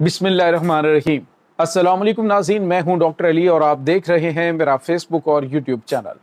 बिस्मिल्लाहिर्रहमानिर्रहीम। अस्सलाम वालेकुम नाज़रीन, मैं हूं डॉक्टर अली और आप देख रहे हैं मेरा फेसबुक और यूट्यूब चैनल।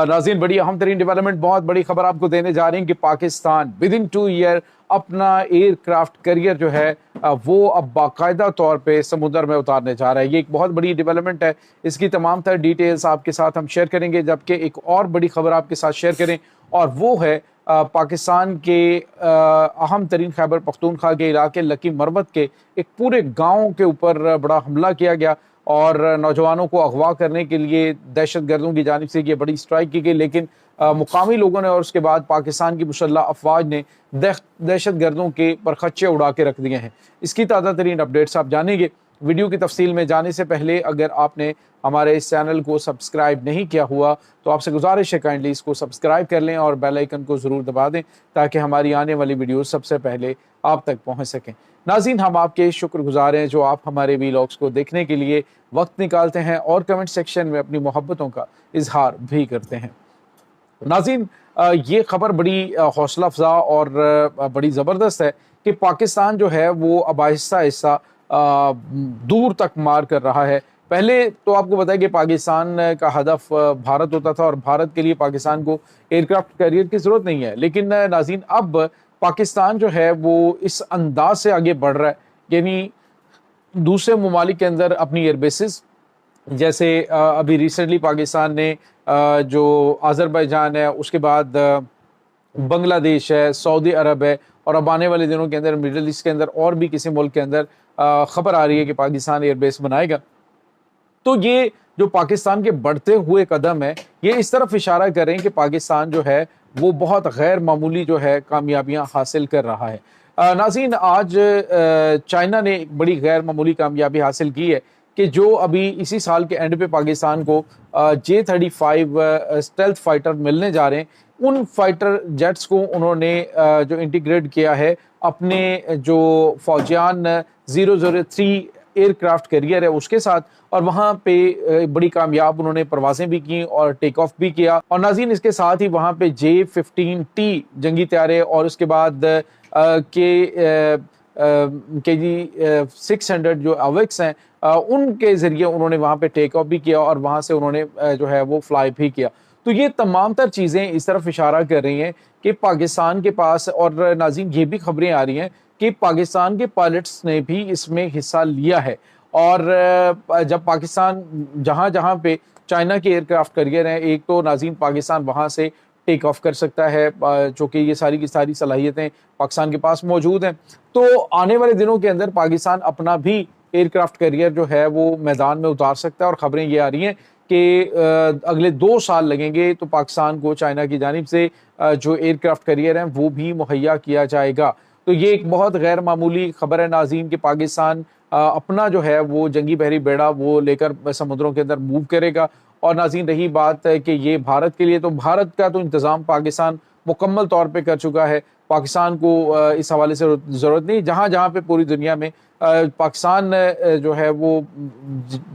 नाज़रीन, बड़ी अहम तरीन डेवलपमेंट, बहुत बड़ी खबर आपको देने जा रहे हैं कि पाकिस्तान विद इन 2 ईयर अपना एयरक्राफ्ट करियर जो है वो अब बाकायदा तौर पे समुद्र में उतारने जा रहा है। ये एक बहुत बड़ी डेवलपमेंट है। इसकी तमाम तर डिटेल्स आपके साथ हम शेयर करेंगे, जबकि एक और बड़ी खबर आपके साथ शेयर करें और वो है पाकिस्तान के अहम तरीन खैबर पख्तूनख्वा के इलाके लकी मरवत के एक पूरे गांव के ऊपर बड़ा हमला किया गया और नौजवानों को अगवा करने के लिए दहशत गर्दों की जानिब से ये बड़ी स्ट्राइक की गई, लेकिन मुकामी लोगों ने और उसके बाद पाकिस्तान की मुसल्लह अफवाज ने दहशत गर्दों के परखच्चे उड़ा के रख दिए हैं। इसकी ताज़ा तरीन अपडेट्स आप जानेंगे। वीडियो की तफसील में जाने से पहले अगर आपने हमारे इस चैनल को सब्सक्राइब नहीं किया हुआ तो आपसे गुजारिश है काइंडली इसको सब्सक्राइब कर लें और बेल आइकन को ज़रूर दबा दें ताकि हमारी आने वाली वीडियो सबसे पहले आप तक पहुंच सकें। नाज़रीन, हम आपके शुक्रगुजार हैं जो आप हमारे वीलॉग्स को देखने के लिए वक्त निकालते हैं और कमेंट सेक्शन में अपनी मोहब्बतों का इजहार भी करते हैं। नाज़रीन, ये खबर बड़ी हौसला अफजा और बड़ी ज़बरदस्त है कि पाकिस्तान जो है वो अब आहिस्ता आहिस्ता दूर तक मार कर रहा है। पहले तो आपको बताया कि पाकिस्तान का हदफ भारत होता था और भारत के लिए पाकिस्तान को एयरक्राफ्ट कैरियर की ज़रूरत नहीं है, लेकिन नाज़रीन अब पाकिस्तान जो है वो इस अंदाज से आगे बढ़ रहा है, यानी दूसरे ममालिक के अंदर अपनी एयरबेसिस, जैसे अभी रिसेंटली पाकिस्तान ने जो आज़रबाईजान है, उसके बाद बांग्लादेश है, सऊदी अरब है और अब आने वाले दिनों के अंदर मिडल ईस्ट के अंदर और भी किसी मुल्क के अंदर खबर आ रही है कि पाकिस्तान एयरबेस बनाएगा। तो ये जो पाकिस्तान के बढ़ते हुए कदम है ये इस तरफ इशारा कर रहे हैं कि पाकिस्तान जो है वो बहुत गैर मामूली जो है कामयाबियां हासिल कर रहा है। नाज़रीन, आज चाइना ने एक बड़ी गैर मामूली कामयाबी हासिल की है कि जो अभी इसी साल के एंड पे पाकिस्तान को J-35 स्टेल्थ फाइटर मिलने जा रहे हैं। उन फाइटर जेट्स को उन्होंने जो इंटीग्रेट किया है अपने जो फौजियान 003 एयरक्राफ्ट कैरियर है उसके साथ, और वहाँ पे बड़ी कामयाब उन्होंने परवाजें भी की और टेक ऑफ भी किया। और नाज़रीन, इसके साथ ही वहाँ पे J-15T जंगी तैयारे और उसके बाद KG-600 जो अवेक्स हैं उनके ज़रिए उन्होंने वहाँ पे टेक ऑफ भी किया और वहाँ से उन्होंने जो है वो फ्लाई भी किया। तो ये तमाम तर चीज़ें इस तरफ इशारा कर रही हैं कि पाकिस्तान के पास, और नाज़रीन ये भी खबरें आ रही हैं कि पाकिस्तान के पायलट्स ने भी इसमें हिस्सा लिया है। और जब पाकिस्तान जहाँ जहाँ पे चाइना के एयरक्राफ्ट कैरियर हैं, एक तो नाज़रीन पाकिस्तान वहाँ से टेक ऑफ कर सकता है, जो कि ये सारी की सारी सलाहियतें पाकिस्तान के पास मौजूद हैं। तो आने वाले दिनों के अंदर पाकिस्तान अपना भी एयरक्राफ्ट कैरियर जो है वो मैदान में उतार सकता है और ख़बरें ये आ रही हैं कि अगले 2 साल लगेंगे तो पाकिस्तान को चाइना की जानिब से जो एयरक्राफ्ट कैरियर हैं वो भी मुहैया किया जाएगा। तो ये एक बहुत गैर मामूली खबर है नाज़रीन कि पाकिस्तान अपना जो है वो जंगी बहरी बेड़ा वो लेकर समुद्रों के अंदर मूव करेगा। और नाज़रीन, रही बात है कि ये भारत के लिए, तो भारत का तो इंतज़ाम पाकिस्तान मुकम्मल तौर पे कर चुका है। पाकिस्तान को इस हवाले से ज़रूरत नहीं। जहाँ जहाँ पे पूरी दुनिया में पाकिस्तान जो है वो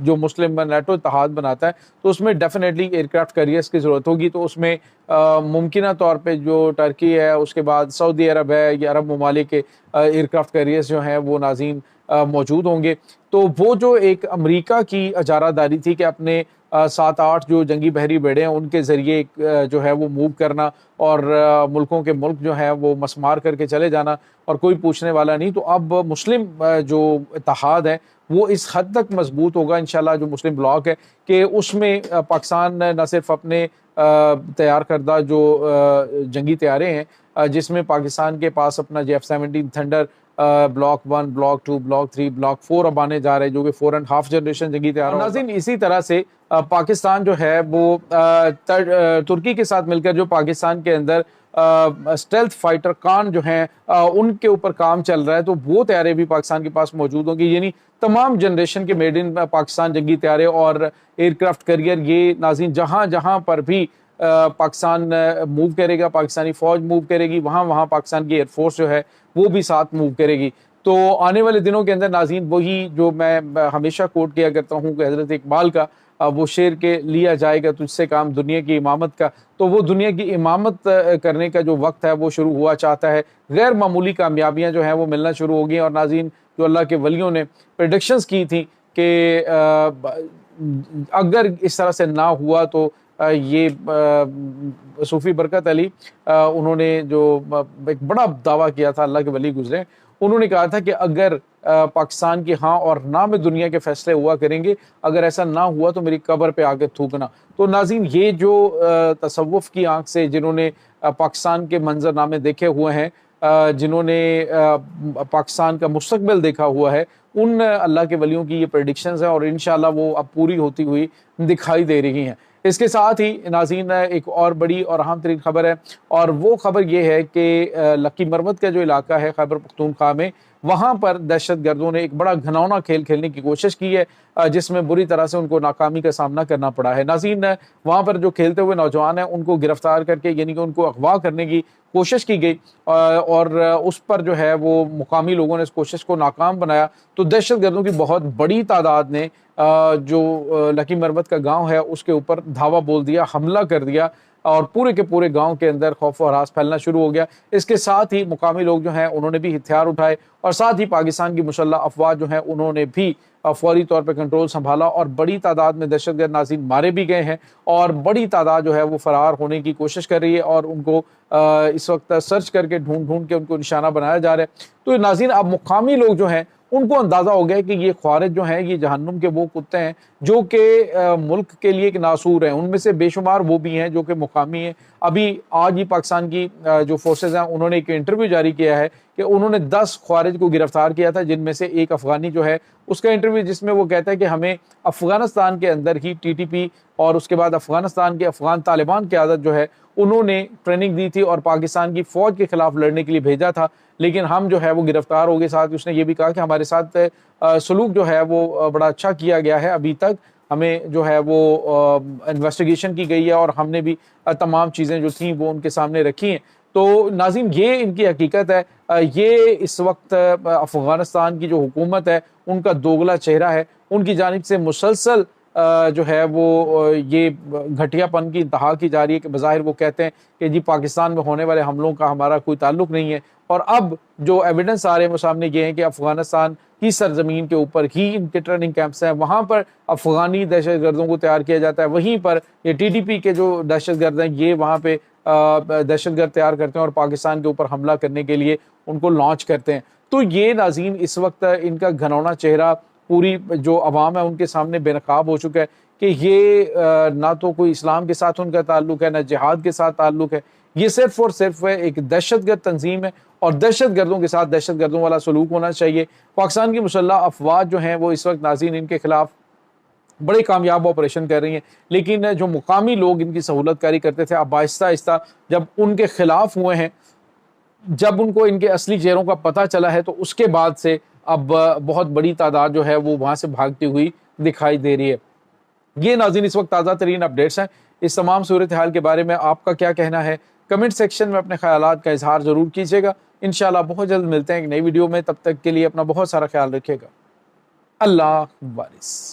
जो मुस्लिम नेटो इत्तेहाद बनाता है तो उसमें डेफिनेटली एयरक्राफ्ट कैरियर्स की ज़रूरत होगी। तो उसमें मुमकिन तौर पे जो टर्की है, उसके बाद सऊदी अरब है, ये अरब ममालिक के एयरक्राफ्ट कैरियर्स जो हैं वो नाज़रीन मौजूद होंगे। तो वो जो एक अमेरिका की इजारादारी थी कि अपने 7-8 जो जंगी बहरी बेड़े हैं उनके ज़रिए जो है वो मूव करना और मुल्कों के मुल्क जो है वो मसमार करके चले जाना और कोई पूछने वाला नहीं, तो अब मुस्लिम जो इत्तेहाद है वो इस हद तक मजबूत होगा इंशाल्लाह, जो मुस्लिम ब्लॉक है कि उसमें पाकिस्तान न सिर्फ अपने तैयार करदा जो जंगी तैयारे हैं जिसमें पाकिस्तान के पास अपना F-17 thunder block 1, block 2, block 3, block 4 अब आने जा रहे हैं जो कि 4.5 जनरेशन जंगी तैयार। नाज़रीन, इसी तरह से पाकिस्तान जो है वो तुर्की के साथ मिलकर जो पाकिस्तान के अंदर स्टेल्थ फाइटर कान जो हैं उनके ऊपर काम चल रहा है, तो वो तैयारे भी पाकिस्तान के पास मौजूद होंगी। यानी तमाम जनरेशन के मेड इन पाकिस्तान जंगी तैयारे और एयरक्राफ्ट कैरियर ये नाज़रीन जहाँ जहाँ पर भी पाकिस्तान मूव करेगा, पाकिस्तानी फ़ौज मूव करेगी, वहाँ वहाँ पाकिस्तान की एयरफोर्स जो है वो भी साथ मूव करेगी। तो आने वाले दिनों के अंदर नाज़रीन वही जो मैं हमेशा कोट किया करता हूँ कि हज़रत इकबाल का वो शेर के लिया जाएगा तुझसे काम दुनिया की इमामत का, तो वो दुनिया की इमामत करने का जो वक्त है वो शुरू हुआ चाहता है। गैर मामूली कामयाबियां जो हैं वो मिलना शुरू हो गई और नाज़रीन جو اللہ کے ولیوں نے پریڈکشنز کی تھی کہ اگر اس طرح سے نہ ہوا تو یہ صوفی برکت علی انہوں نے جو ایک بڑا دعویٰ کیا تھا، اللہ کے ولی گزرے، انہوں نے کہا تھا کہ اگر پاکستان کی ہاں اور نہ میں دنیا کے فیصلے ہوا کریں گے، اگر ایسا نہ ہوا تو میری قبر پہ آ کے تھوکنا۔ تو ناظرین، یہ جو تصوف کی آنکھ سے جنہوں نے پاکستان کے منظر نامے دیکھے ہوئے ہیں، جنہوں نے پاکستان کا مستقبل دیکھا ہوا ہے، ان اللہ کے ولیوں کی یہ پریڈکشنز ہیں اور انشاءاللہ وہ اب پوری ہوتی ہوئی دکھائی دے رہی ہیں۔ اس کے ساتھ ہی ناظرین ایک اور بڑی اور اہم ترین خبر ہے، اور وہ خبر یہ ہے کہ لکی مروت کا جو علاقہ ہے خیبر پختونخوا میں، وہاں پر دہشت گردوں نے ایک بڑا گھناؤنا کھیل کھیلنے کی کوشش کی ہے، جس میں بری طرح سے ان کو ناکامی کا سامنا کرنا پڑا ہے۔ ناظرین، وہاں پر جو کھیلتے ہوئے نوجوان ہیں ان کو گرفتار کر کے، یعنی کہ ان کو اغوا کرنے کی کوشش کی گئی، اور اس پر جو ہے وہ مقامی لوگوں نے اس کوشش کو ناکام بنایا۔ تو دہشت گردوں کی بہت بڑی تعداد نے جو لکی مروت کا گاؤں ہے اس کے اوپر دھاوا بول دیا، حملہ کر دیا، اور پورے کے پورے گاؤں کے اندر خوف و ہراس پھیلنا شروع ہو گیا۔ اس کے ساتھ ہی مقامی لوگ جو ہیں انہوں نے بھی ہتھیار اٹھائے، اور ساتھ ہی پاکستان کی مسلح افواج جو ہیں انہوں نے بھی فوری طور پہ کنٹرول سنبھالا، اور بڑی تعداد میں دہشت گرد ناظرین مارے بھی گئے ہیں، اور بڑی تعداد جو ہے وہ فرار ہونے کی کوشش کر رہی ہے، اور ان کو اس وقت سرچ کر کے ڈھونڈ کے ان کو نشانہ بنایا جا رہا ہے۔ تو ناظرین، اب مقامی لوگ جو ہیں ان کو اندازہ ہو گیا کہ یہ خوارج جو ہیں یہ جہنم کے وہ کتے ہیں جو کہ ملک کے لیے ایک ناسور ہیں۔ ان میں سے بے شمار وہ بھی ہیں جو کہ مقامی ہیں۔ ابھی آج ہی پاکستان کی جو فورسز ہیں انہوں نے ایک انٹرویو جاری کیا ہے کہ انہوں نے 10 خوارج کو گرفتار کیا تھا، جن میں سے ایک افغانی جو ہے اس کا انٹرویو، جس میں وہ کہتا ہے کہ ہمیں افغانستان کے اندر ہی ٹی ٹی پی اور اس کے بعد افغانستان کے افغان طالبان قیادت جو ہے انہوں نے ٹریننگ دی تھی اور پاکستان کی فوج کے خلاف لڑنے کے لیے بھیجا تھا، لیکن ہم جو ہے وہ گرفتار ہو گئے۔ ساتھ اس نے یہ بھی کہا کہ ہمارے ساتھ سلوک جو ہے وہ بڑا اچھا کیا گیا ہے، ابھی تک ہمیں جو ہے وہ انویسٹیگیشن کی گئی ہے اور ہم نے بھی تمام چیزیں جو تھیں وہ ان کے سامنے رکھی ہیں۔ تو ناظرین، یہ ان کی حقیقت ہے۔ یہ اس وقت افغانستان کی جو حکومت ہے ان کا دوگلا چہرہ ہے، ان کی جانب سے مسلسل جو ہے وہ یہ گھٹیا پن کی انتہا کی جا رہی ہے کہ بظاہر وہ کہتے ہیں کہ جی پاکستان میں ہونے والے حملوں کا ہمارا کوئی تعلق نہیں ہے، اور اب جو ایویڈنس آ رہے ہیں وہ سامنے یہ ہیں کہ افغانستان کی سرزمین کے اوپر ہی ان کے ٹریننگ کیمپس ہیں، وہاں پر افغانی دہشت گردوں کو تیار کیا جاتا ہے، وہیں پر یہ ٹی ٹی پی کے جو دہشت گرد ہیں یہ وہاں پہ دہشت گرد تیار کرتے ہیں اور پاکستان کے اوپر حملہ کرنے کے لیے ان کو لانچ کرتے ہیں۔ تو یہ ناظرین اس وقت ان کا گھناؤنا چہرہ پوری جو عوام ہے ان کے سامنے بے نقاب ہو چکا ہے کہ یہ نہ تو کوئی اسلام کے ساتھ ان کا تعلق ہے، نہ جہاد کے ساتھ تعلق ہے، یہ صرف اور صرف ایک دہشت گرد تنظیم ہے، اور دہشت گردوں کے ساتھ دہشت گردوں والا سلوک ہونا چاہیے۔ پاکستان کی مسلح افواج جو ہیں وہ اس وقت ناظرین ان کے خلاف بڑے کامیاب آپریشن کر رہی ہیں، لیکن جو مقامی لوگ ان کی سہولت کاری کرتے تھے اب آہستہ آہستہ جب ان کے خلاف ہوئے ہیں، جب ان کو ان کے اصلی چہروں کا پتہ چلا ہے، تو اس کے بعد سے اب بہت بڑی تعداد جو ہے وہ وہاں سے بھاگتی ہوئی دکھائی دے رہی ہے۔ یہ ناظرین اس وقت تازہ ترین اپڈیٹس ہیں۔ اس تمام صورتحال کے بارے میں آپ کا کیا کہنا ہے؟ کمنٹ سیکشن میں اپنے خیالات کا اظہار ضرور کیجیے گا۔ انشاءاللہ بہت جلد ملتے ہیں ایک نئی ویڈیو میں، تب تک کے لیے اپنا بہت سارا خیال رکھیے گا۔ اللہ حافظ۔